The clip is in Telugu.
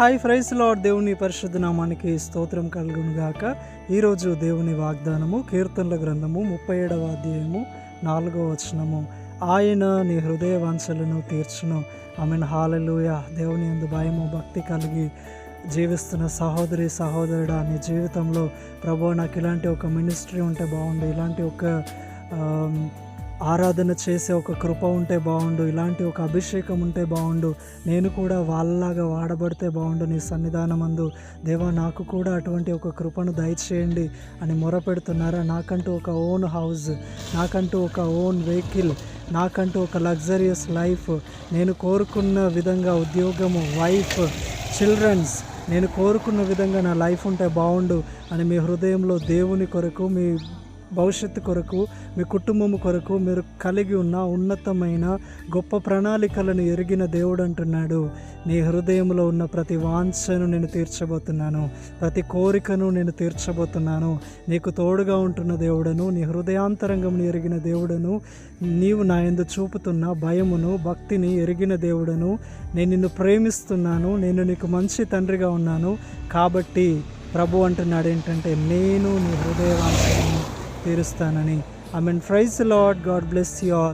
Hi praise lord. దేవుని పరిశుద్ధ నామానికి స్తోత్రం కలుగును గాక. ఈరోజు దేవుని వాగ్దానము కీర్తనల గ్రంథము 37వ అధ్యాయము 4వ వచనము. ఆయన నీ హృదయ వాంఛలను తీర్చును. ఆమేన్. హల్లెలూయా. దేవుని యందు భయము భక్తి కలిగి జీవిస్తున్న సహోదరి సహోదరుడా, నీ జీవితంలో ప్రభు నాకు ఇలాంటి ఒక మినిస్ట్రీ ఉంటే బాగుండు, ఇలాంటి ఒక ఆరాధన చేసే ఒక కృప ఉంటే బాగుండు, ఇలాంటి ఒక అభిషేకం ఉంటే బాగుండు, నేను కూడా వాళ్ళలాగా వాడబడితే బాగుండు నీ సన్నిధానమందు. దేవా, నాకు కూడా అటువంటి ఒక కృపను దయచేయండి అని మొరపెడుతున్నారా? నాకంటూ ఒక ఓన్ హౌస్, నాకంటూ ఒక ఓన్ వెహికల్, నాకంటూ ఒక లగ్జరియస్ లైఫ్, నేను కోరుకున్న విధంగా ఉద్యోగము, వైఫ్, చిల్డ్రన్స్, నేను కోరుకున్న విధంగా నా లైఫ్ ఉంటే బాగుండు అని మీ హృదయంలో దేవుని కొరకు, మీ భవిష్యత్తు కొరకు, మీ కుటుంబం కొరకు మీరు కలిగి ఉన్న ఉన్నతమైన గొప్ప ప్రణాళికలను ఎరిగిన దేవుడు అంటున్నాడు, నీ హృదయంలో ఉన్న ప్రతి వాంఛను నేను తీర్చబోతున్నాను, ప్రతి కోరికను నేను తీర్చబోతున్నాను. నీకు తోడుగా ఉంటున్న దేవుడను, నీ హృదయాంతరంగమును ఎరిగిన దేవుడను, నీవు నా యందు చూపుతున్న భయమును భక్తిని ఎరిగిన దేవుడను, నేను నిన్ను ప్రేమిస్తున్నాను, నేను నీకు మంచి తండ్రిగా ఉన్నాను. కాబట్టి ప్రభు అంటున్నాడు ఏంటంటే, నేను నీ హృదయ వాంఛను తీరుస్తానని. I mean praise Lord. God bless you all.